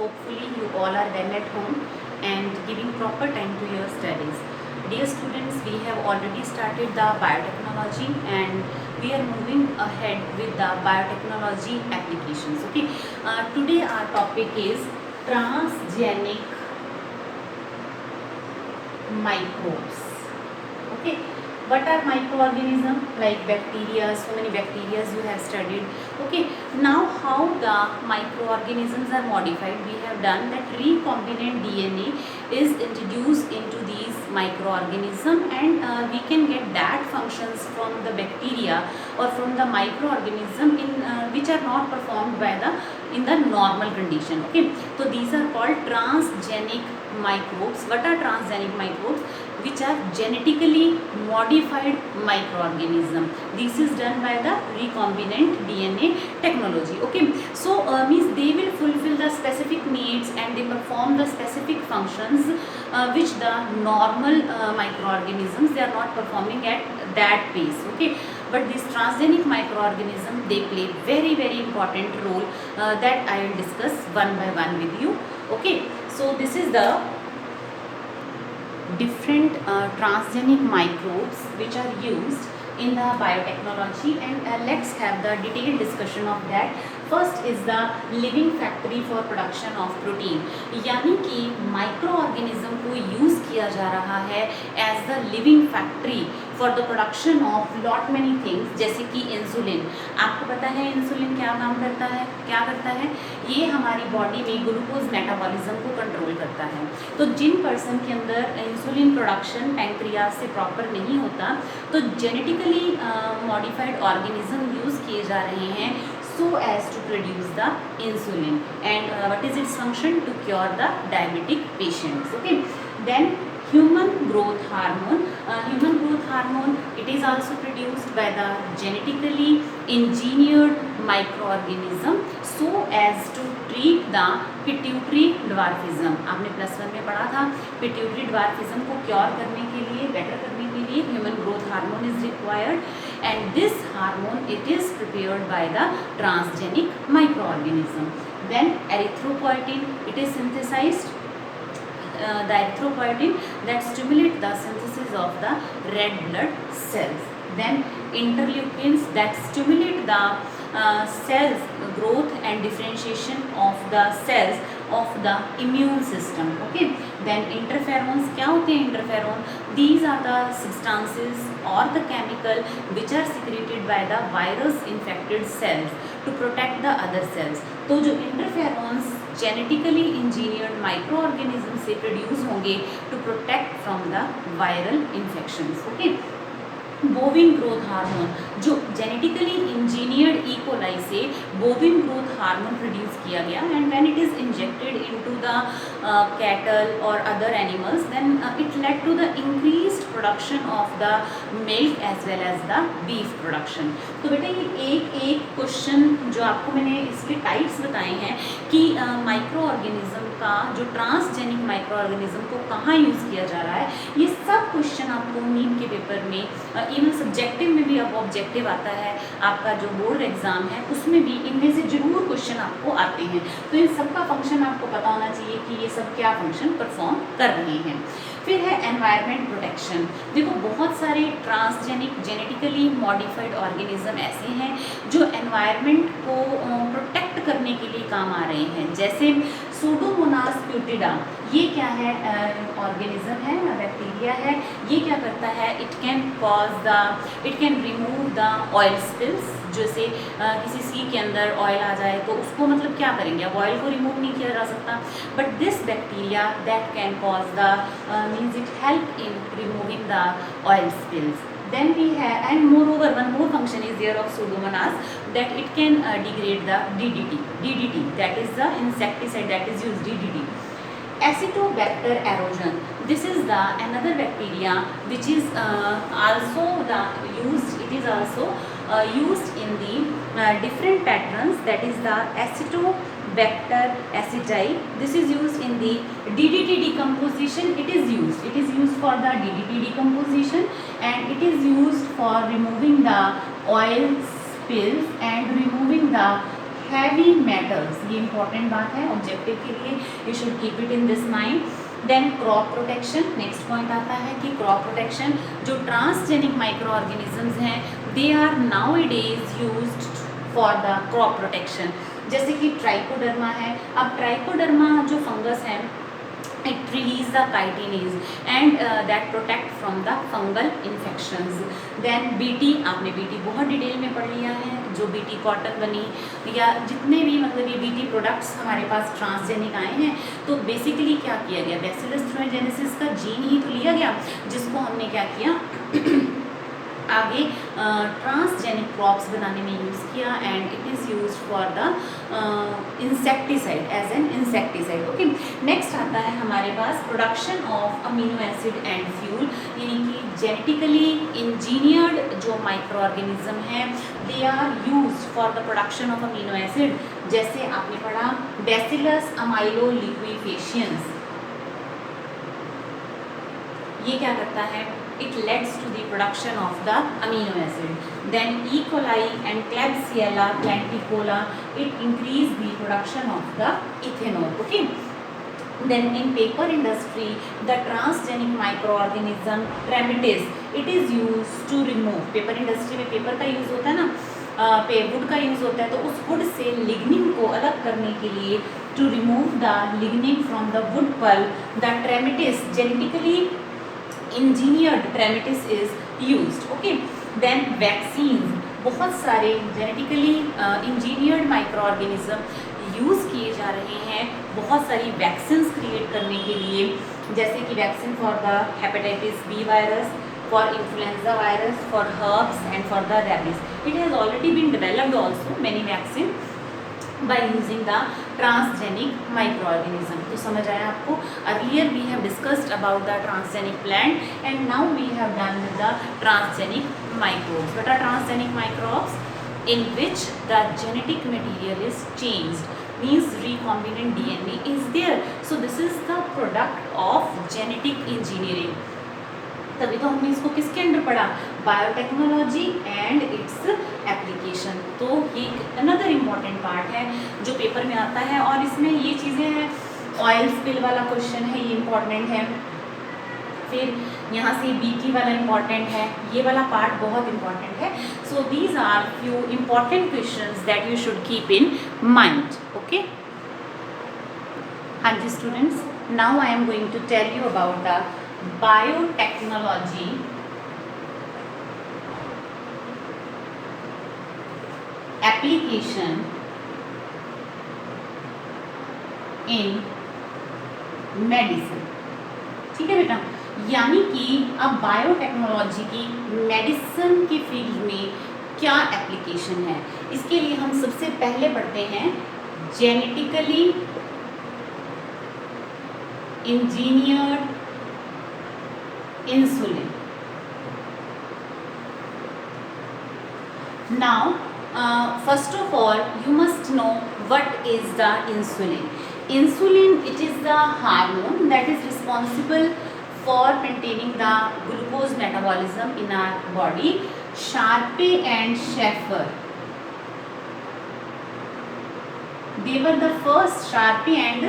hopefully you all are well at home and giving proper time to your studies. Dear students, we have already started the biotechnology and we are moving ahead with the biotechnology applications. Okay, today our topic is transgenic microbes. Okay, what are microorganisms? Like bacteria, so many bacteria you have studied. Okay, now how the microorganisms are modified, we have done that recombinant DNA is introduced into these microorganisms, and we can get that functions from the bacteria or from the microorganism in which are not performed by the in the normal condition. Okay, so these are called transgenic microbes. What are transgenic microbes? Which are genetically modified microorganism. This is done by the recombinant DNA technology. Okay, so means they will fulfill the specific needs and they perform the specific functions which the normal microorganisms they are not performing at that pace. Okay, but these transgenic microorganisms they play very important role that I will discuss one by one with you. Okay, so this is the different transgenic microbes which are used in the biotechnology, and let's have the detailed discussion of that. First is the living factory for production of protein, यानी कि micro organism को use किया जा रहा है as the living factory for the production of lot many things, जैसे कि insulin. आपको पता है इंसुलिन क्या काम करता है, क्या करता है? ये हमारी बॉडी में ग्लूकोज मेटाबॉलिज्म को कंट्रोल करता है। तो जिन पर्सन के अंदर इंसुलिन प्रोडक्शन पैंक्रियाज से प्रॉपर नहीं होता, तो जेनेटिकली मॉडिफाइड ऑर्गेनिज्म यूज़ किए जा रहे हैं so as to produce the insulin, and what is its function? To cure the diabetic patients. Okay, then human growth hormone. Human growth hormone, it is also produced by the genetically engineered microorganism so as to treat the pituitary dwarfism. आपने +1 में पढ़ा था, pituitary dwarfism को cure करने के लिए, better करने के लिए human growth hormone is required, and this hormone it is prepared by the transgenic microorganism. Then erythropoietin, it is synthesized. The erythropoietin that stimulate the synthesis of the red blood cells. Then interleukins that stimulate the cells growth and differentiation of the cells of the immune system. Okay, then interferons, क्या होते हैं interferon? These are the substances or the chemical which are secreted by the virus infected cells to protect the other cells. तो जो interferons genetically engineered microorganism से produce होंगे to protect from the viral infections. Okay, bovine growth hormone, जो genetically engineered E coli से bovine growth hormone produce किया गया, and when it is injected into the cattle और other animals, then it led to the increased production of the milk as well as the beef production. तो बेटा ये एक question जो आपको मैंने इसके टाइप्स बताए हैं कि माइक्रो ऑर्गेनिज्म का जो ट्रांसजेनिक माइक्रो ऑर्गेनिज्म को कहाँ यूज़ किया जा रहा है, ये सब क्वेश्चन आपको नीट के पेपर में, इवन सब्जेक्टिव में भी अब ऑब्जेक्टिव आता है, आपका जो बोर्ड एग्जाम है उसमें भी इनमें से जरूर क्वेश्चन आपको आते हैं। तो इन सब का फंक्शन आपको पता होना चाहिए कि ये सब क्या फंक्शन परफॉर्म कर रहे हैं। फिर है एनवायरनमेंट प्रोटेक्शन। देखो बहुत सारे ट्रांसजेनिक जेनेटिकली मॉडिफाइड ऑर्गेनिज्म ऐसे हैं जो एनवायरनमेंट को प्रोटेक्ट करने के लिए काम आ रहे हैं, जैसे सूडोमोनास प्यूटिडा, ये क्या है? ऑर्गेनिज्म है, बैक्टीरिया है। ये क्या करता है? It can remove the oil spills. जैसे किसी सी के अंदर ऑयल आ जाए तो उसको मतलब क्या करेंगे? अब ऑयल को रिमूव नहीं किया जा सकता, but this bacteria that can cause the means it help in removing the oil spills. Then we have, and moreover one more function is there of Pseudomonas, that it can degrade the DDT, that is the insecticide that is used, DDT. Acetobacter erosion, this is the another bacteria which is also the used, it is also used in the different patterns, that is the Acetobacter aceti. This is used in the DDT decomposition. It is used for the DDT decomposition, and it is used for removing the oil spills and removing the heavy metals, ये important बात है objective के लिए, you should keep it in this mind. Then crop protection, next point आता है कि crop protection, जो transgenic micro organisms हैं they are nowadays used for the crop protection. जैसे कि ट्राइकोडर्मा है, अब ट्राइकोडर्मा जो फंगस है it release the chitinase and that protect from the fungal infections. Then BT, आपने BT बहुत डिटेल में पढ़ लिया है, जो BT कॉटन बनी या जितने भी मतलब ये BT प्रोडक्ट्स हमारे पास ट्रांसजेनिक आए हैं, तो बेसिकली क्या किया गया, बैसिलस थ्रोजेनेसिस का जीन ही तो लिया गया जिसको हमने क्या किया आगे ट्रांसजेनिक क्रॉप्स बनाने में यूज़ किया and it is used for the insecticide as an insecticide. Okay, next आता है हमारे पास production of amino acid and fuel, यानी कि जेनेटिकली इंजीनियर्ड जो माइक्रो ऑर्गेनिज्म हैं they are used for the production of amino acid. जैसे आपने पढ़ा बैसिलस अमाइलोलिक्विफेशियंस, ये क्या करता है, it leads to the production of the amino acid. Then E. coli and Klebsiella planticola, it increase the production of the ethanol. Okay. Then in paper industry, the transgenic microorganism Tremites, it is used to remove, paper industry में paper का use होता है ना, would का use होता है, तो उस वुड से लिग्निन को अलग करने के लिए to remove the lignin from the wood pulp, the Tremites genetically engineered Tremites is used. Okay, then vaccines, बहुत सारे genetically engineered micro organism use किए जा रहे हैं बहुत सारी वैक्सीन्स क्रिएट करने के लिए, जैसे कि vaccine for the hepatitis B virus, for influenza virus, for herpes and for the rabies. It has already been developed also many vaccine by using the transgenic microorganism. तो समझ आया आपको? Earlier we have discussed about the transgenic plant and now we have done with the transgenic microbes. What are transgenic microbes? In which the genetic material is changed, means recombinant DNA is there. So this is the product of genetic engineering. तभी तो हमने इसको किसके under पढ़ा, biotechnology and its application. तो ये another important part है जो पेपर में आता है और इसमें ये चीज़ें हैं, ऑयल स्पिल वाला क्वेश्चन है, ये इम्पॉर्टेंट है, फिर यहाँ से बीटी वाला इम्पॉर्टेंट है, ये वाला पार्ट बहुत इम्पॉर्टेंट है। So these are few important questions that you should keep in mind. Okay, हाँ जी students, now I am going to tell you about the biotechnology application in medicine। ठीक है बेटा, यानी कि अब बायोटेक्नोलॉजी की मेडिसिन की फील्ड में क्या एप्लीकेशन है, इसके लिए हम सबसे पहले पढ़ते हैं genetically engineered insulin. Now first of all you must know what is the insulin. Insulin, it is the hormone that is responsible for maintaining the glucose metabolism in our body. Sharpe and Schaefer, they were the first, Sharpe and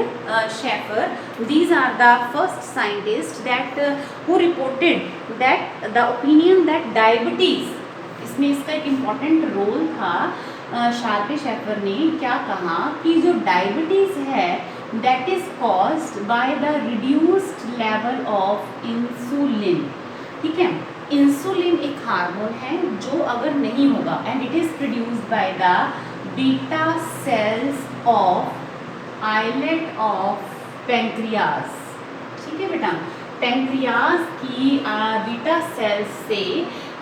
Schaefer, these are the first scientists that who reported that the opinion that diabetes, इसमें इसका एक important role था। Sharpe Schafer ने क्या कहा कि जो diabetes है that is caused by the reduced level of insulin. ठीक है, इंसुलिन एक हार्मोन है जो अगर नहीं होगा and it is produced by the beta cells of islet of pancreas. ठीक है बेटा, पेंक्रियाज की बीटा सेल्स से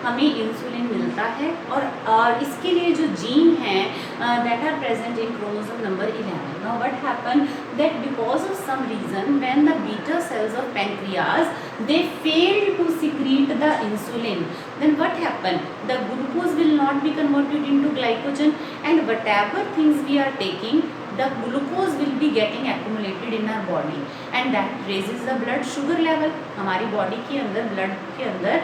हमें इंसुलिन मिलता है और इसके लिए जो जीन है that are present in chromosome number 11। Now what happen that because of some reason when the beta cells of pancreas they fail to secrete the insulin, then what happen, the glucose will not be converted into glycogen and whatever things we are taking the glucose will be getting accumulated in our body and that raises the blood sugar level. हमारी body के अंदर, blood के अंदर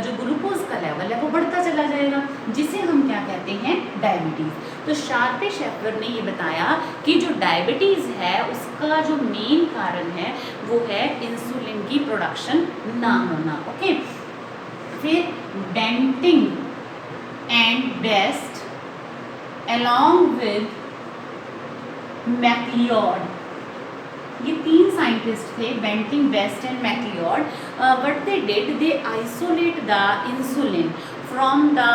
जो glucose का level है वो बढ़ता चला जाएगा, जिसे हम क्या कहते हैं, डायबिटीज़. तो शार्पे-शेफर ने ये बताया कि जो डायबिटीज़ है उसका जो मेन कारण है वो है इंसुलिन की प्रोडक्शन ना होना. ओके. फिर Banting and Best along with Macleod, ये 3 साइंटिस्ट थे, Banting, Best and Macleod. What they did, they isolate the insulin from the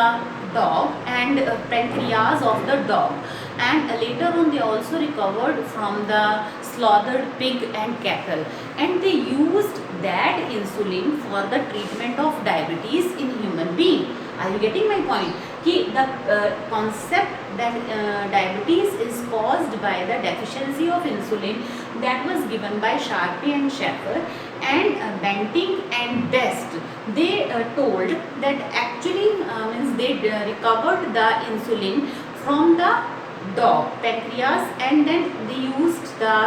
dog and pancreas of the dog, and later on they also recovered from the slaughtered pig and cattle, and they used that insulin for the treatment of diabetes in human being. Are you getting my point? कि the concept that diabetes is caused by the deficiency of insulin, that was given by Sharpe and Shepherd, and Benting and Best, they told that actually means they recovered the insulin from the dog pancreas, and then they used the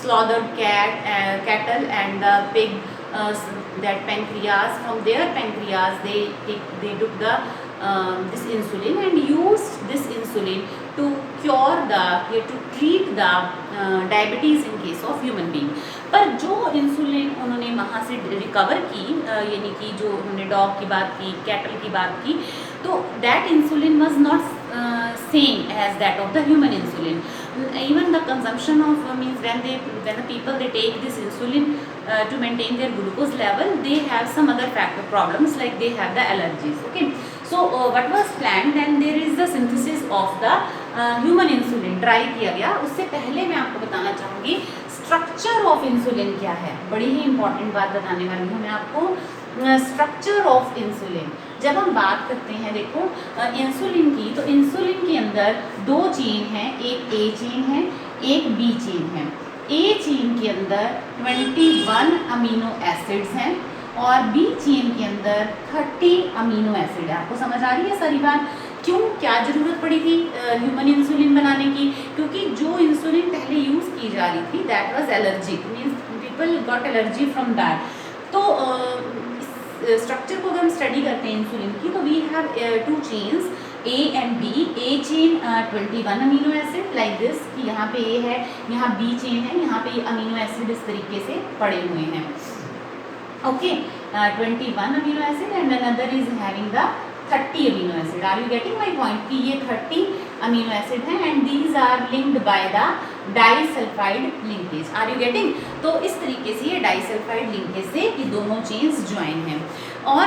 slaughtered cattle and the pig, that pancreas, from their pancreas they took the this insulin and used this insulin to cure to treat the diabetes in case of human being. पर जो insulin उन्होंने वहाँ से recover की, यानी कि जो हमने डॉग की बात की, कैटल की बात की, तो that insulin was not same as that of the human insulin. Even the consumption of means when the people they take this insulin to maintain their glucose level, they have some other factor problems, like they have the allergies. Okay, so what was planned, then there is the synthesis of the human insulin. Try किया गया. उससे पहले मैं आपको बताना चाहूँगी structure of insulin क्या है. बड़ी ही इंपॉर्टेंट बात बताने वाली हूँ मैं आपको. स्ट्रक्चर ऑफ इंसुलिन, जब हम बात करते हैं, देखो इंसुलिन की, तो इंसुलिन के अंदर 2 चेन हैं, एक ए चेन है, एक बी चेन है. ए चेन के अंदर 21 अमीनो एसिड्स हैं और बी चेन के अंदर 30 अमीनो एसिड है. आपको समझ आ रही है सारी बात? क्यों, क्या ज़रूरत पड़ी थी ह्यूमन इंसुलिन बनाने की? क्योंकि जो इंसुलिन पहले यूज़ की जा रही थी that was allergic, means people got allergy from that. तो स्ट्रक्चर को अगर हम स्टडी करते हैं इंसुलिन की, तो we have 2 chains A and B. A chain 21 amino acid like this, कि यहाँ पे ए है, यहाँ बी चेन है, यहाँ पे अमीनो एसिड इस तरीके से पड़े हुए हैं. Okay, 21 amino acid and another is having the 30 amino acid. Are you getting my point? कि ये 30 अमीनो एसिड हैं and these are linked by the disulphide linkage. Are you getting? तो इस तरीके से ये डाइसल्फाइड लिंकेज से ये दोनों चेन्स ज्वाइन हैं. और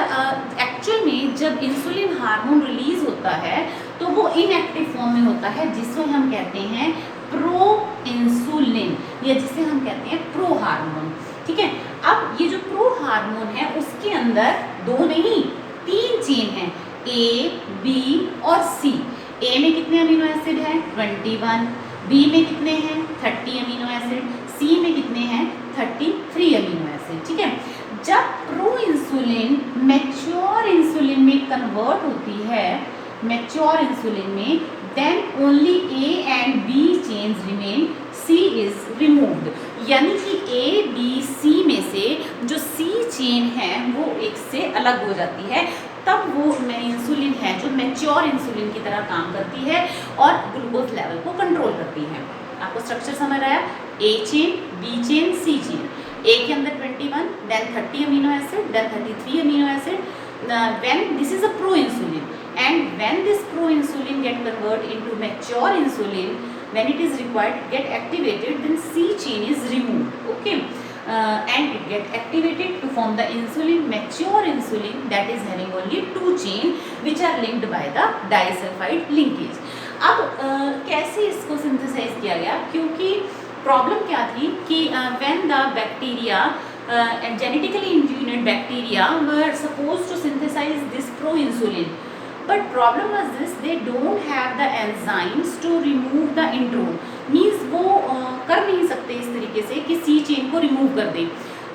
एक्चुअल में जब इंसुलिन हार्मोन रिलीज होता है तो वो इनएक्टिव फॉर्म में होता है, जिसको हम कहते हैं प्रो इंसुलिन, या जिसे हम कहते हैं प्रो हार्मोन. ठीक है. अब ये जो प्रो हार्मोन है उसके अंदर 2 नहीं 3 चेन हैं, ए, बी और सी. ए में कितने अमीनो एसिड हैं? 21. बी में कितने हैं? 30 अमीनो एसिड. सी में कितने हैं? 33 अमीनो एसिड. ठीक है. जब प्रो इंसुलिन मैच्योर इंसुलिन में कन्वर्ट होती है, मैच्योर इंसुलिन में, then only A and B chains remain, C is removed. यानी कि ए, बी, सी में से जो सी चेन है वो एक से अलग हो जाती है. तब वो इंसुलिन है जो मैच्योर इंसुलिन की तरह काम करती है और ग्लूकोज लेवल को कंट्रोल करती है. आपको स्ट्रक्चर समझ आया? A chain, B chain, C chain. A के अंदर 21, then 30 amino acid, then 33 amino acid. When this is a pro insulin, and when this pro insulin get convert into mature insulin, when it is required to get activated, then C chain is removed. Okay. And it get activated to form the insulin, mature insulin, that is having only 2 chain which are linked by the disulfide linkage. अब कैसे इसको synthesise किया गया? क्योंकि problem क्या थी कि when the bacteria and genetically engineered bacteria were supposed to synthesize this pro-insulin, but problem was this, they don't have the enzymes to remove the introne. Means वो कर नहीं सकते इस तरीके से कि सी चेन को रिमूव कर दें.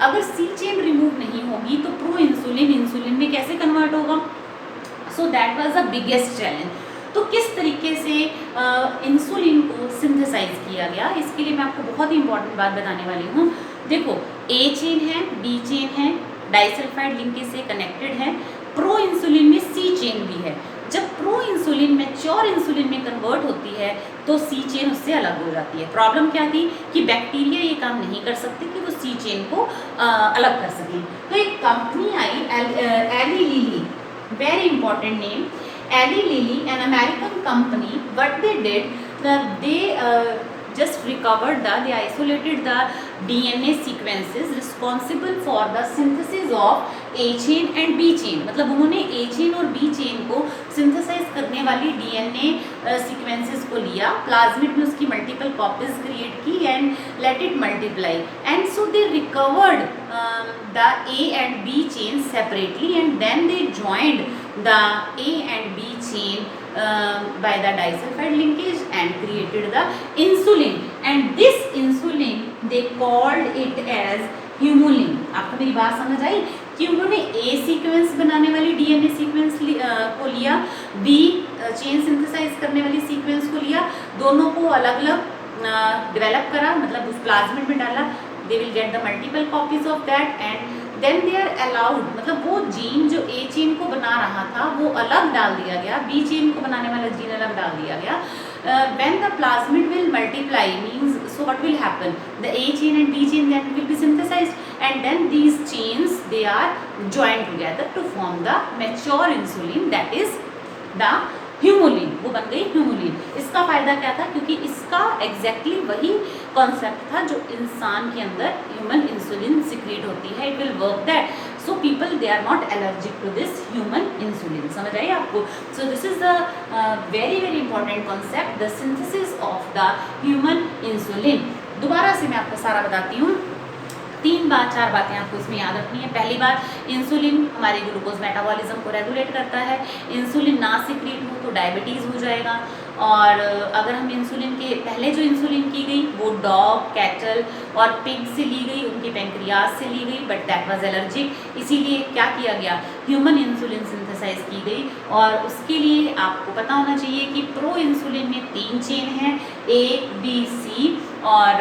अगर सी चेन रिमूव नहीं होगी तो प्रो इंसुलिन इंसुलिन में कैसे कन्वर्ट होगा? So that was the biggest challenge. तो किस तरीके से इंसुलिन को सिंथेसाइज किया गया, इसके लिए मैं आपको बहुत ही इंपॉर्टेंट बात बताने वाली हूँ। देखो, ए चेन है, बी चेन है, डाइसल्फाइड लिंकेज से कनेक्टेड है। प्रो इंसुलिन में सी चेन भी है। जब प्रो इंसुलिन मैच्योर इंसुलिन में कन्वर्ट होती है तो सी चेन उससे अलग हो जाती है। प्रॉब्लम क्या थी कि बैक्टीरिया ये काम नहीं कर सकते कि वो सी चेन को अलग कर सकें। तो एक कंपनी आई, Eli Lilly, very important name, Eli Lilly, an American company, what they did, they just recovered they isolated the DNA sequences responsible for the synthesis of A chain and B chain। मतलब उन्होंने A chain और B chain को synthesise करने वाली DNA sequences को लिया, plasmid में उसकी मल्टीपल कॉपीज क्रिएट की and let it multiply, and so they recovered the A and B chain separately and then they joined the A and B chain by the disulfide linkage and created the insulin, and this insulin they called it as humulin। आपको मेरी बात समझ आई कि उन्होंने A sequence बनाने वाली DNA sequence को लिया, B चेन सिंथेसाइज करने वाली सीक्वेंस को लिया, दोनों को अलग अलग डेवलप करा, मतलब उस प्लाज्मिड में डाला, they will get the multiple copies of that and then they are allowed, मतलब वो जीन जो A चेन को बना रहा था वो अलग डाल दिया गया, B चेन को बनाने वाला जीन अलग डाल दिया गया। When the plasmid will multiply means, so what will happen, the A chain and B chain then will be synthesized and then these chains they are joined together to form the mature insulin, that is the Humulin, वो बन गई Humulin. इसका फ़ायदा क्या था, क्योंकि इसका exactly वही कॉन्सेप्ट था जो इंसान के अंदर ह्यूमन इंसुलिन सिक्रीट होती है, it will work that, so people they are not allergic to this human insulin. समझ आई आपको? So this is the very very important concept, the synthesis of the human insulin. दोबारा से मैं आपको सारा बताती हूँ, 4 बातें आपको इसमें याद रखनी है। पहली बात, इंसुलिन हमारे ग्लूकोज मेटाबॉलिज्म को रेगुलेट करता है, इंसुलिन ना सिक्रीट हो तो डायबिटीज़ हो जाएगा, और अगर हम इंसुलिन के पहले जो इंसुलिन की गई वो डॉग, कैटल और पिग से ली गई, उनके पेंक्रियाज से ली गई, बट दैट वाज एलर्जिक, इसीलिए क्या किया गया, ह्यूमन इंसुलिन सिंथेसाइज की गई। और उसके लिए आपको पता होना चाहिए कि प्रो इंसुलिन में 3 चेन हैं, A, B, C, और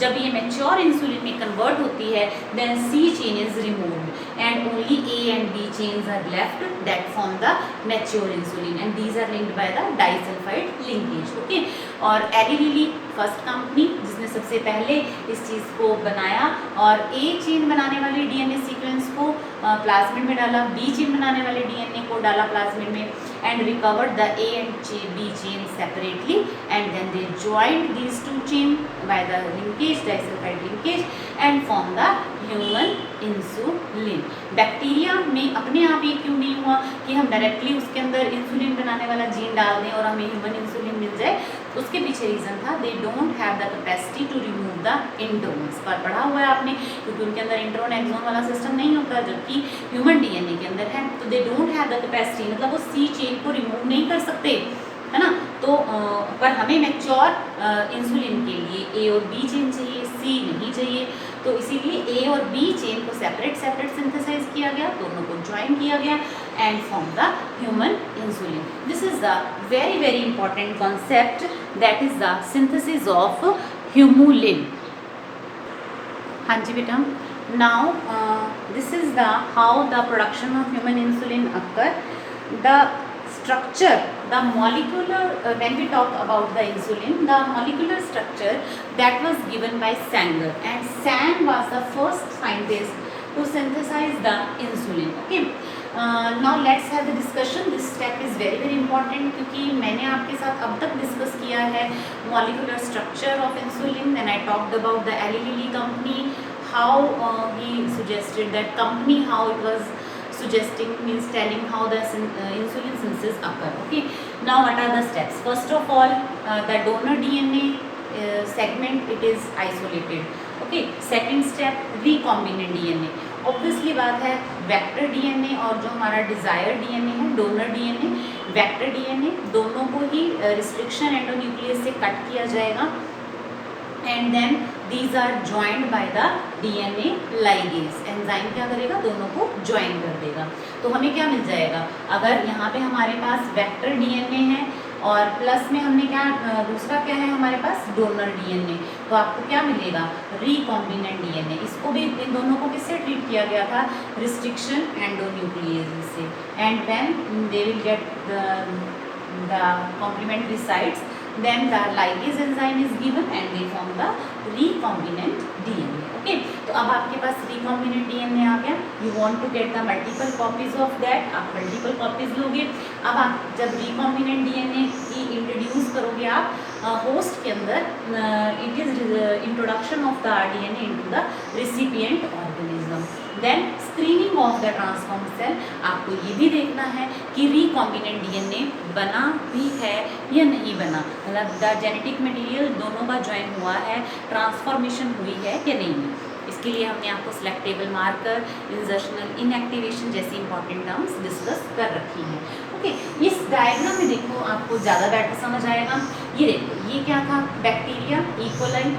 जब ये मैच्योर इंसुलिन में कन्वर्ट होती है then C chain is removed and only A and B chains are left that form the mature insulin and these are linked by the disulfide linkage, okay। और Eli Lilly first company जिसने सबसे पहले इस चीज़ को बनाया और A chain बनाने वाली DNA सीक्वेंस को प्लाज्मिड में डाला, B चेन बनाने वाले DNA को डाला प्लाज्मिड में and recovered the A and B chain separately and then they joined these 2 chain by the linkage, disulfide linkage and form the human insulin। Bacteria में अपने आप ये क्यों नहीं हुआ कि हम डायरेक्टली उसके अंदर इंसुलिन बनाने वाला जीन डाल दें और हमें ह्यूमन इंसुलिन मिल जाए? उसके पीछे रीज़न था they don't have the capacity to remove the introns. पर पढ़ा हुआ है आपने, क्योंकि उनके अंदर इंट्रोन एक्सोन वाला सिस्टम नहीं होता, जबकि ह्यूमन डीएनए के अंदर है, तो दे डोंट हैव द कैपेसिटी, मतलब वो सी चेन को रिमूव नहीं कर सकते, है ना। तो पर हमें मैच्योर इंसुलिन के लिए ए और बी चेन चाहिए, सी नहीं चाहिए, तो इसीलिए ए और बी चेन को सेपरेट सिंथेसाइज किया गया, दोनों को ज्वाइन किया गया and form the human insulin. This is the very very important concept, that is the synthesis of Humulin. हाँ जी बेटा, now this is the how the production of human insulin occur, the structure, the molecular when we talk about the insulin, the molecular structure that was given by Sanger, and Sang was the first scientist to synthesize the insulin, okay। Now let's have the discussion, this step is very very important, क्योंकि मैंने आपके साथ अब तक discuss किया है molecular structure of insulin, then I talked about the Eli Lilly company, how he suggested that company, how it was suggesting, means telling how the insulin synthesis occur, okay। Now what are the steps? First of all, the donor DNA segment, it is isolated, okay। Second step, recombinant DNA, obviously बात है vector DNA और जो हमारा desire DNA है, donor DNA, vector DNA, दोनों को ही restriction endonuclease से कट किया जाएगा and then these are joined by the DNA ligase. Enzyme क्या करेगा, दोनों को ज्वाइन कर देगा। तो हमें क्या मिल जाएगा, अगर यहाँ पे हमारे पास वेक्टर डीएनए है और प्लस में हमने क्या दूसरा क्या है हमारे पास डोनर डीएनए, तो आपको क्या मिलेगा रिकॉम्बिनेंट डीएनए। इसको भी इन दोनों को किससे ट्रीट किया गया था रिस्ट्रिक्शन एंडोन्यूक्लिएज से, and when they will get the complementary sites then the ligase enzyme is given and they form the recombinant DNA. Okay, तो अब आपके पास recombinant DNA आ गया, you want to get the multiple copies of that, आप multiple copies लोगे। अब आप जब recombinant DNA की introduce करोगे आप होस्ट के अंदर, it is introduction of the DNA into the recipient organism, then screening of the transform cell. आपको ये भी देखना है कि रिकॉम्बिनेंट डीएनए बना भी है या नहीं बना, मतलब द जेनेटिक मटेरियल दोनों का ज्वाइन हुआ है, ट्रांसफॉर्मेशन हुई है या नहीं। इसके लिए हमने आपको सिलेक्टेबल मार्कर, इंजर्शनल इनएक्टिवेशन जैसी इंपॉर्टेंट टर्म्स डिस्कस कर रखी हैं। ओके, इस डायग्राम में देखो आपको ज़्यादा बेटर समझ आएगा। ये देखो ये क्या था बैक्टीरिया इकोलाई,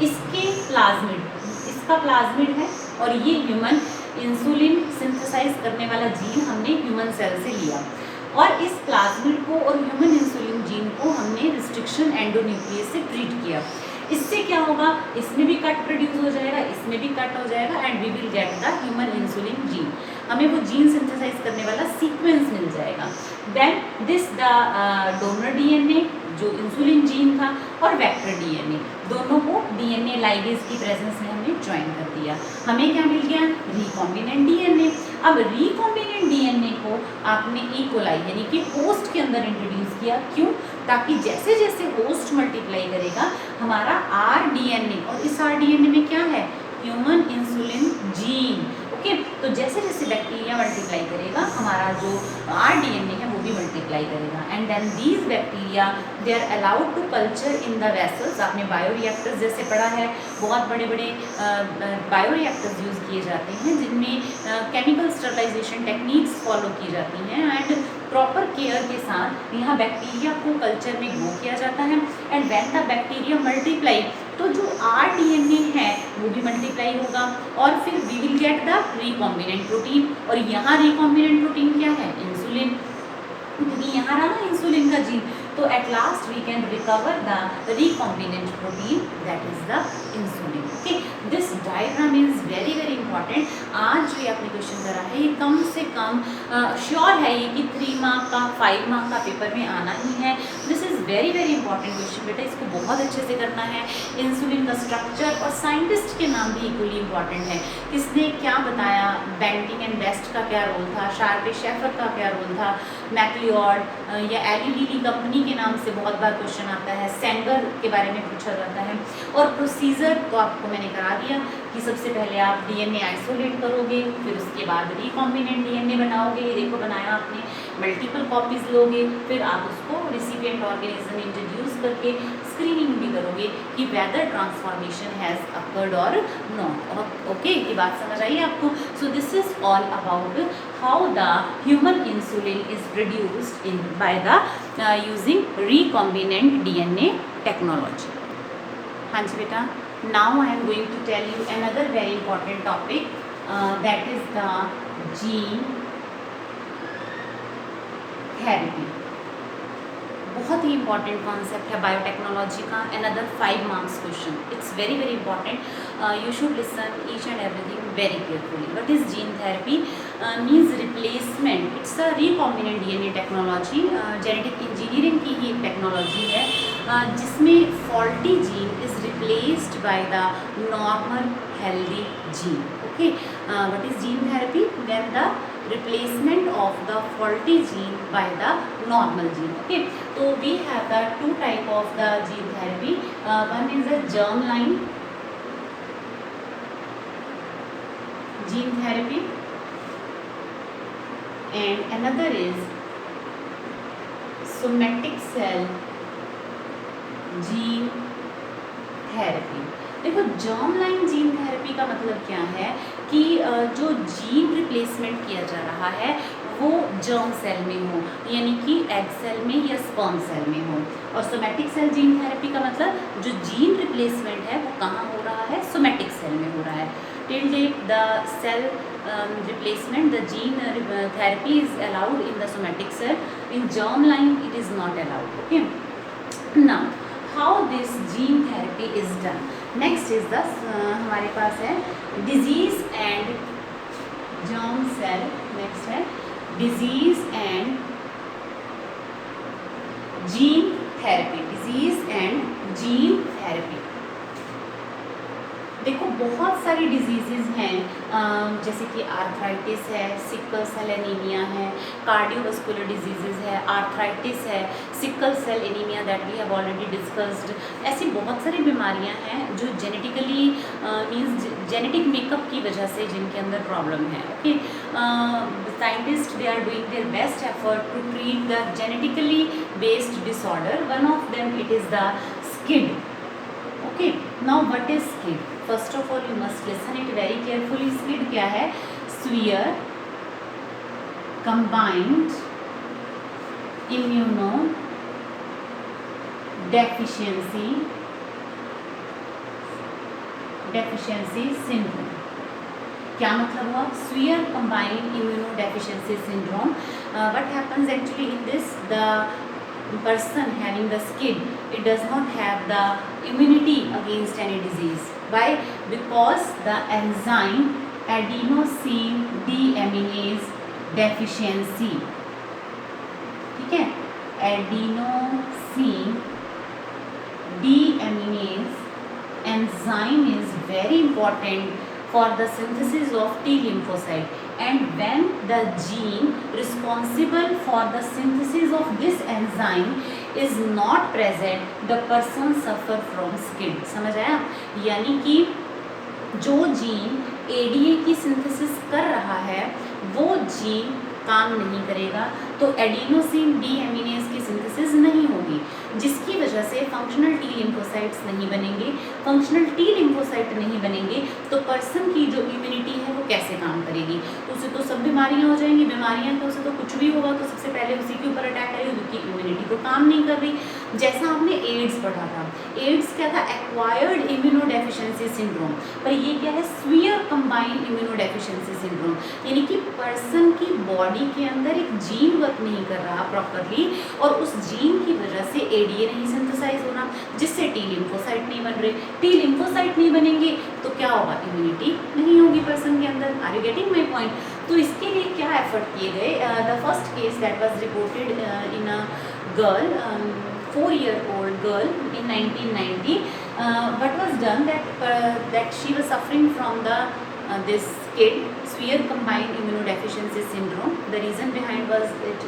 इसके प्लाज्मिड, इसका प्लाज्मिड है और ये ह्यूमन इंसुलिन सिंथेसाइज करने वाला जीन हमने ह्यूमन सेल से लिया और इस प्लाज्मिड को और ह्यूमन इंसुलिन जीन को हमने रिस्ट्रिक्शन एंडोन्यूक्लियस से ट्रीट किया। इससे क्या होगा, इसमें भी कट प्रोड्यूस हो जाएगा, इसमें भी कट हो जाएगा and we will get the human insulin gene, हमें वो जीन सिंथेसाइज करने वाला सीक्वेंस मिल जाएगा। Then this the donor DNA जो इंसुलिन जीन था और वेक्टर डीएनए दोनों को डीएनए लाइगेज की प्रेजेंस में हमने ज्वाइन कर दिया, हमें क्या मिल गया रिकॉम्बिनेंट डीएनए। अब रिकॉम्बिनेंट डीएनए को आपने ई कोलाई यानी कि होस्ट के अंदर इंट्रोड्यूस किया, क्यों, ताकि जैसे जैसे होस्ट मल्टीप्लाई करेगा हमारा आरडीएनए, और इस आरडीएनए में क्या है ह्यूमन इंसुलिन जीन। ओके, तो जैसे जैसे बैक्टीरिया मल्टीप्लाई करेगा हमारा जो आरडीएनए है वो भी मल्टीप्लाई करेगा and then these bacteria they are allowed to culture in the vessels. आपने बायोरिएक्टर्स जैसे पढ़ा है, बहुत बड़े बड़े बायोरिएक्टर्स यूज़ किए जाते हैं जिनमें केमिकल स्टरलाइजेशन टेक्निक्स फॉलो की जाती हैं एंड प्रॉपर केयर के साथ यहाँ बैक्टीरिया को कल्चर में ग्रो किया जाता है and when the bacteria multiply तो जो आरडीएनए है वो भी मल्टीप्लाई होगा और फिर we will get the recombinant protein. और यहाँ रिकॉम्बिनेंट प्रोटीन क्या है इंसुलिन, क्योंकि यहाँ रहा ना इंसुलिन का जीन, तो at last we can recover the recombinant protein that is the insulin. Okay, this diagram is very very important. आज जो ये आपने क्वेश्चन करा है ये कम से कम श्योर है ये कि 3 मार्क का 5 मार्क का पेपर में आना ही है। This is very very important question बेटा, इसको बहुत अच्छे से करना है। इंसुलिन का स्ट्रक्चर और साइंटिस्ट के नाम भी इक्वली इंपॉर्टेंट है, किसने क्या बताया, बेंटिंग एंड बेस्ट का क्या रोल था, शार्पे शेफर का क्या रोल था, मैक्लियोड या एलीली कंपनी के नाम से बहुत बार क्वेश्चन आता है, सेंगर के बारे में पूछा जाता है। और प्रोसीजर तो आपको मैंने करा दिया कि सबसे पहले आप डीएनए आइसोलेट करोगे, फिर उसके बाद रिकॉम्बिनेंट डीएनए बनाओगे, ये देखो बनाया आपने, मल्टीपल कॉपीज लोगे, फिर आप उसको रिसिपिएंट ऑर्गेनिज्म इंट्रोड्यूस करके स्क्रीनिंग भी करोगे कि वेदर ट्रांसफॉर्मेशन हैज़ अकर्ड और नॉट। ओके, ये बात समझ आई आपको। So this is all about how the human insulin is produced in by the using recombinant DNA technology. हाँ जी बेटा, now I am going to tell you another very important topic that is the gene therapy। बहुत ही important concept है biotechnology का, another 5 marks question, it's very very important, you should listen each and everything very carefully। What is gene therapy? Means replacement, it's a recombinant DNA technology, genetic engineering की ही एक technology है जिसमें faulty gene is replaced by the normal healthy gene। Okay, what is gene therapy? Then the replacement of the faulty gene by the normal gene। Okay, so we have the 2 type of the gene therapy, one is the germline gene therapy and another is somatic cell gene therapy। देखो germ line gene therapy का मतलब क्या है कि जो gene replacement किया जा रहा है वो जर्म सेल में हो, यानी कि एग सेल में या स्पर्म सेल में हो। और सोमैटिक सेल जीन थेरेपी का मतलब जो जीन रिप्लेसमेंट है वो कहाँ हो रहा है, सोमैटिक सेल में हो रहा है। Till date the cell replacement, the gene therapy is allowed in the somatic cell In germline it is not allowed. Okay, now how this gene therapy is done. Next is the हमारे पास है disease and germ cell. Next है disease and gene therapy. Disease and gene therapy. देखो बहुत सारी diseases हैं, जैसे कि arthritis है, सिकल सेल एनीमिया है, कार्डियोवास्कुलर डिजीज़ेज है, आर्थराइटिस है, sickle cell anaemia that we have already discussed. ऐसी बहुत सारी बीमारियां हैं जो जेनेटिकली मींस जेनेटिक मेकअप की वजह से जिनके अंदर प्रॉब्लम है. Okay, scientist they are doing their best effort to treat the genetically based disorder. One of them it is the SCID. Okay, now what is SCID? First of all, you must listen it very carefully. SCID क्या है? Severe Combined Immunodeficiency Syndrome. क्या मतलब हुआ? Severe Combined Immunodeficiency Syndrome. What happens actually in this? The person having the SCID, it does not have the immunity against any disease. Why? Because the enzyme adenosine deaminase deficiency. ठीक है, adenosine deaminase enzyme is very important for the synthesis of T lymphocyte, and when the gene responsible for the synthesis of this enzyme is not present, the person suffer from SCID. समझ आया? यानी कि जो gene ADA की synthesis कर रहा है वो जीन काम नहीं करेगा, तो एडिनोसिन डीएमिनेज की सिंथेसिस नहीं होगी, जिसकी वजह से फंक्शनल टी लिम्फोसाइट्स नहीं बनेंगे. फंक्शनल टी लिम्फोसाइट नहीं बनेंगे तो पर्सन की जो इम्यूनिटी है वो कैसे काम करेगी? तो उसे तो सब बीमारियां हो जाएंगी. बीमारियां तो उसे तो कुछ भी होगा तो सबसे पहले उसी के ऊपर अटैक करेगी, क्योंकि इम्यूनिटी तो काम नहीं कर रही. जैसा आपने एड्स पढ़ा था, एड्स क्या था? Acquired immunodeficiency syndrome. पर ये क्या है? Severe combined immunodeficiency syndrome. यानी कि पर्सन की बॉडी के अंदर एक जीन वर्क नहीं कर रहा प्रॉपरली, और उस जीन की वजह से एडीए नहीं सिंथेसाइज हो रहा, जिससे टी लिम्फोसाइट नहीं बन रहे. टी लिम्फोसाइट नहीं बनेंगे तो क्या होगा? इम्यूनिटी नहीं होगी पर्सन के अंदर. Are you getting my point? तो इसके लिए क्या एफर्ट किए गए? The first case that was reported in a girl, 4-year-old girl in 1990. What was done that she was suffering from this SCID, severe combined immunodeficiency syndrome. The reason behind was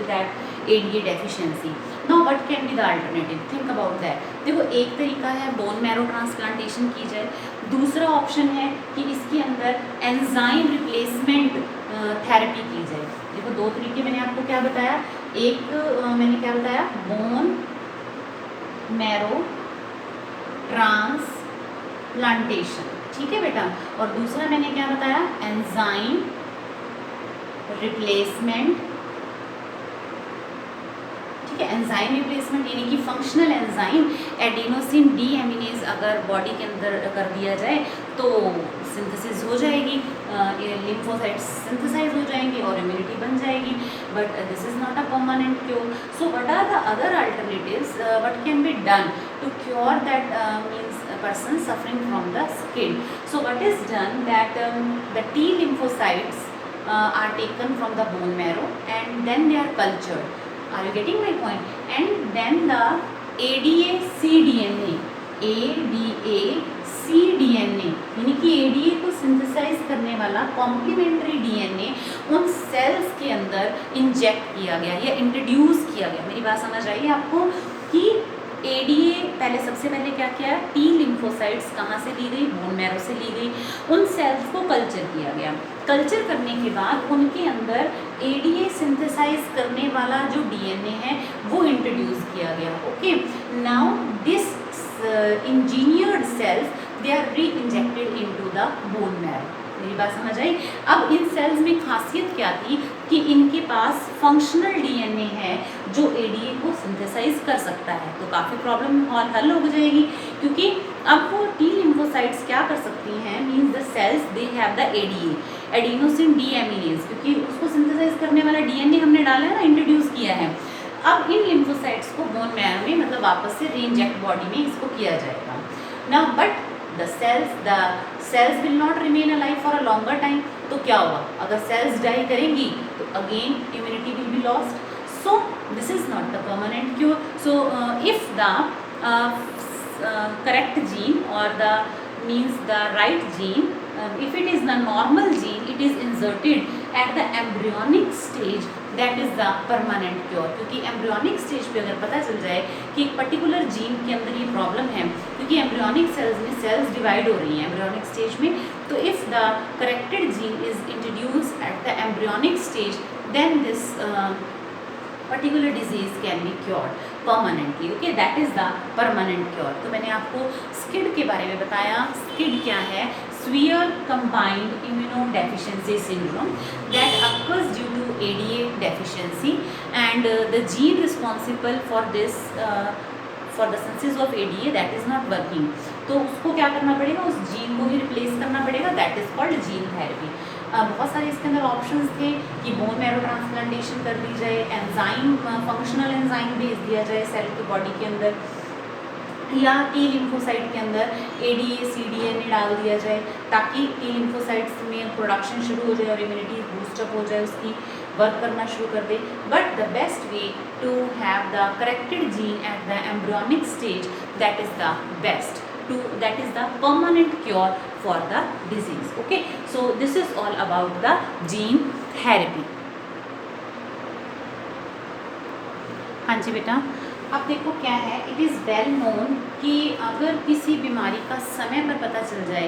that ADA deficiency. Now what can be the alternative? Think about that. देखो, एक तरीका है bone marrow transplantation की जाए. दूसरा option है कि इसके अंदर एंजाइम रिप्लेसमेंट थेरेपी की जाए. देखो, दो तरीके मैंने आपको क्या बताया. एक मैंने क्या बताया? Bone marrow transplantation. ठीक है बेटा. और दूसरा मैंने क्या बताया? Enzyme replacement. ठीक है, एंजाइम रिप्लेसमेंट यानी कि फंक्शनल एंजाइम एडिनोसिन डीएमिनेज अगर बॉडी के अंदर कर दिया जाए तो सिंथेसिस हो जाएगी, लिम्फोसाइट्स सिंथेसाइज हो जाएंगे और इम्यूनिटी बन जाएगी. But this is not a permanent cure. So what are the other alternatives? What can be done to cure that means person suffering from the SCID? So what is done that the T lymphocytes are taken from the bone marrow and then they are cultured. Are you getting my point? And then the ADA cDNA यानी कि ADA को synthesise करने वाला complementary DNA उन sales के अंदर inject किया गया या इंट्रोड्यूस किया गया. मेरी बात समझ आई है आपको? कि ADA पहले सबसे पहले क्या किया? टी लिम्फोसाइट्स कहाँ से ली गई? बोन मैरो से ली गई. उन सेल्स को कल्चर किया गया. कल्चर करने के बाद उनके अंदर ADA सिंथेसाइज करने वाला जो DNA है वो इंट्रोड्यूस किया गया. Okay, now this engineered cells they are re injected into the bone marrow. मेरी बात समझ आई? अब इन सेल्स में खासियत क्या थी कि इनके पास फंक्शनल DNA है जो ADA को सिंथेसाइज कर सकता है. तो काफ़ी प्रॉब्लम हल हो जाएगी, क्योंकि अब वो टी लिम्फोसाइट्स क्या कर सकती हैं? Means the cells they have the ADA adenosine deaminase, क्योंकि उसको सिंथेसाइज करने वाला DNA हमने डाला है ना, इंट्रोड्यूस किया है. अब इन लिम्फोसाइट्स को बोन मैरो में मतलब वापस से रीइंजेक्ट बॉडी में इसको किया जाएगा। Now but the cells will not remain alive for a longer time. तो क्या होगा, अगर सेल्स डाई करेंगी तो again immunity will be lost. So this is not the permanent cure. So if the correct gene or the means the right gene, if it is the normal gene, it is inserted at the embryonic stage, that is the permanent cure. क्योंकि embryonic stage पे अगर पता चल जाए कि एक particular gene के अंदर ये problem है, क्योंकि embryonic cells में cells divide हो रही हैं embryonic stage में, तो if the corrected gene is introduced at the embryonic stage, then this particular disease can be cured permanently. Okay, that is the permanent cure. तो मैंने आपको SCID के बारे में बताया। SCID क्या है? Severe Combined Immunodeficiency Syndrome that occurs due to ADA deficiency, and the gene responsible for this for the synthesis of ADA that is not working. तो उसको क्या करना पड़ेगा, उस जीन को ही रिप्लेस करना पड़ेगा, that is called gene therapy. बहुत सारे इसके अंदर ऑप्शंस थे कि बोन मैरो ट्रांसप्लांटेशन कर दी जाए, एंजाइम फंक्शनल एंजाइम भेज दिया जाए सेल की बॉडी के अंदर, या टी लिम्फोसाइट के अंदर ADA CDA डाल दिया जाए ताकि टी लिम्फोसाइट्स में प्रोडक्शन शुरू हो जाए और इम्यूनिटी बूस्टअप हो जाए, उसकी वर्क करना शुरू कर दे। But the best way to have the corrected gene at the embryonic stage, that is the best that is the permanent cure for the disease. Okay, so this is all about the gene therapy. हाँ जी बेटा, अब देखो क्या है, it is well known कि अगर किसी बीमारी का समय पर पता चल जाए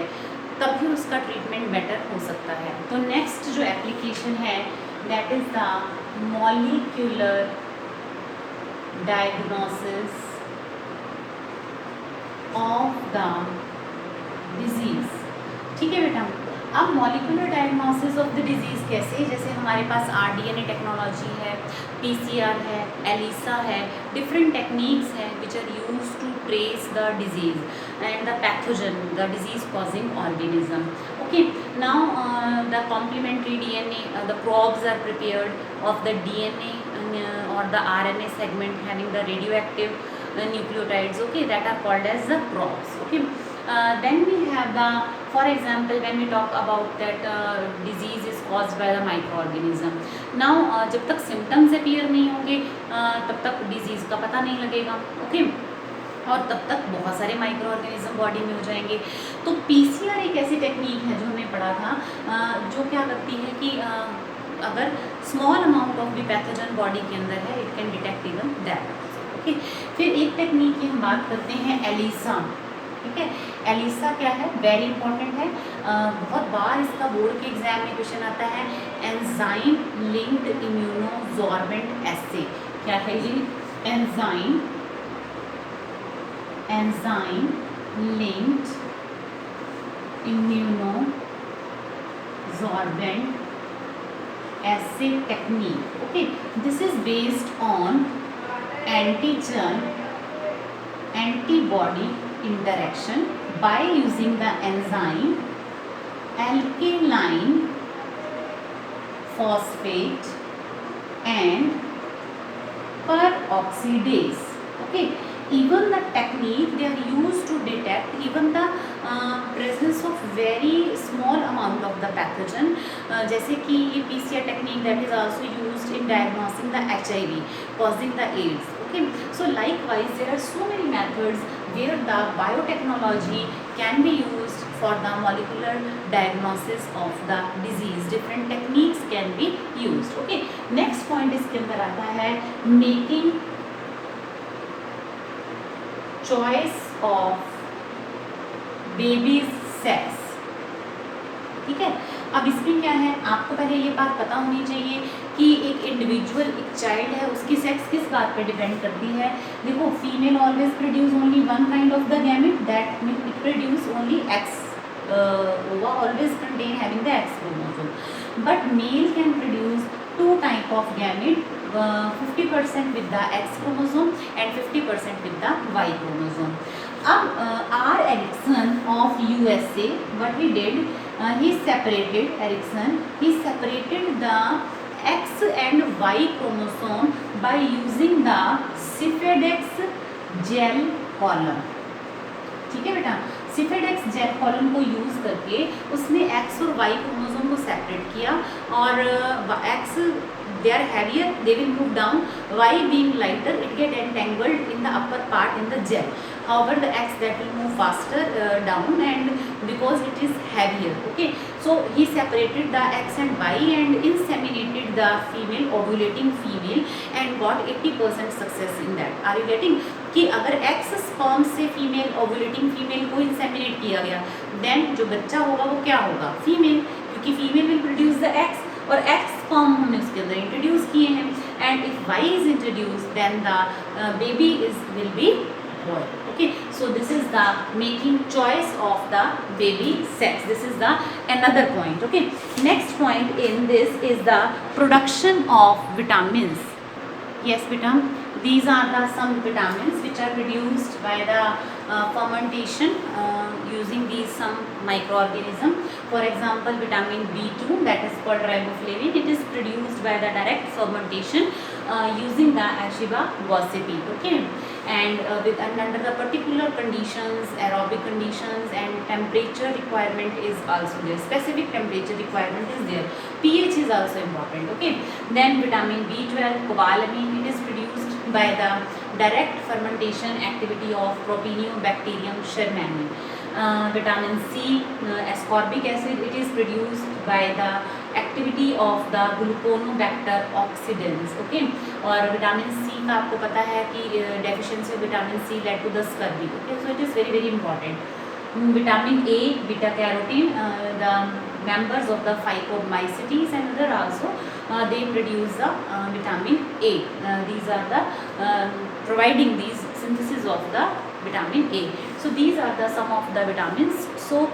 तभी उसका ट्रीटमेंट बेटर हो सकता है। तो नेक्स्ट जो एप्लीकेशन है that is the molecular diagnosis of the disease. ठीक है बेटा, अब molecular diagnosis of the disease कैसे, जैसे हमारे पास RDNA टेक्नोलॉजी है, PCR है, ELISA है, डिफरेंट टेक्निक्स हैं which are use to trace the disease and the pathogen, the disease causing organism. Okay, now the complementary DNA, the probes are prepared of the DNA or the RNA segment having the radioactive nucleotides, okay, that are called as the probes. Okay, then we have the, for example, when we talk about that disease is caused by the microorganism. Now जब तक symptoms appear नहीं होंगे तब तक disease का पता नहीं लगेगा। okay, और तब तक बहुत सारे माइक्रो ऑर्गेनिज्म बॉडी में हो जाएंगे। तो PCR एक ऐसी टेक्निक है जो हमने पढ़ा था, जो क्या करती है कि अगर small amount of the pathogen body के अंदर है, it can detect even that. Okay, फिर एक टेक्निक की हम बात करते हैं ELISA। ठीक है, ELISA क्या है, वेरी इंपॉर्टेंट है, बहुत बार इसका बोर्ड के एग्जाम में क्वेश्चन आता है। एंजाइम लिंक्ड इम्यूनोसॉर्बेंट एसे, क्या है ये, enzyme linked immunosorbent essay technique. Okay, this is based on antigen antibody interaction by using the enzyme alkaline phosphate and peroxidase. Okay, even the technique they are used to detect even the presence of very small amount of the pathogen, जैसे कि ये PCR technique that is also used in diagnosing the HIV causing the AIDS. Okay, so likewise there are so many methods where the biotechnology can be used for the molecular diagnosis of the disease. Different techniques can be used. Okay, next point इसके अंदर आता है making choice of baby's sex. ठीक है, अब इसमें क्या है, आपको पहले ये बात पता होनी चाहिए कि एक इंडिविजुअल, एक चाइल्ड है, उसकी सेक्स किस बात पर डिपेंड करती है। देखो, female always produce only one kind of the gamete, that mean it produce only x ova always contain having the X chromosome, but male can produce two type of gamete, 50% with the X chromosome and 50% with the Y chromosome. अब R. Erickson of USA, what he did, he separated the X and Y chromosome by using the Syphadex gel column. ठीक है बेटा, सिफेडेक्स jail column को use करके उसने x और Y chromosome को separate किया और x they are heavier, they will move down. Y being lighter, it get entangled in the upper part in the gel. However, the X that will move faster down, and because it is heavier. Okay, so he separated the X and Y and inseminated the female, ovulating female, and got 80% success in that. Are you getting? कि अगर X sperm से female, ओवुलेटिंग female को inseminate किया गया, then जो बच्चा होगा वो क्या होगा? फीमेल, क्योंकि female will produce the X और X फॉर्म हमने उसके अंदर इंट्रोड्यूस किए हैं. And if Y is introduce then the baby is will be boy. Okay, so this is the making choice of the baby sex. This is the another point. Okay, next point in this is the production of vitamins. Yes, beta, these are the some vitamins which are produced by the fermentation using these some microorganism. For example, vitamin B2, that is called riboflavin, it is produced by the direct fermentation using the Ashiba gossypi. Okay, and under the particular conditions, aerobic conditions, and temperature requirement is also there. Specific temperature requirement is there. pH is also important. Okay, then vitamin B12, cobalamin, it is produced by the direct fermentation activity of Propionibacterium shermani. Vitamin C, ascorbic acid, it is produced by the activity of the gluconobacter oxidans. Okay, और vitamin C का आपको पता है कि deficiency of vitamin C lead to the scurvy. Okay, so it is very very important. Vitamin A, beta carotene, the members of the phycomycetes and other also they produce the vitamin A. These are the providing these synthesis of the vitamin A. So these are the some of the vitamins. So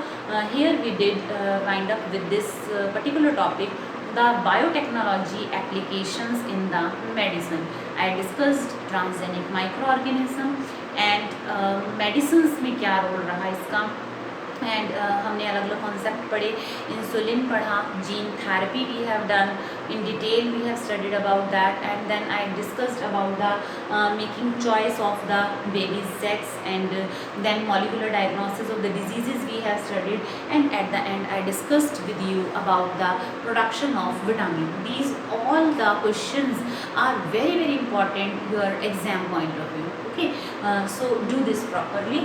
here we did wind up with this particular topic, the biotechnology applications in the medicine. I discussed transgenic microorganism and medicines में क्या role रहा इसका, and हमने अलग अलग concept पढ़े. Insulin पढ़ा, gene therapy we have done in detail, we have studied about that, and then I discussed about the making choice of the baby's sex, and then molecular diagnosis of the diseases we have studied, and at the end I discussed with you about the production of vitamin. These all the questions are very very important your exam point of view. Okay, so do this properly.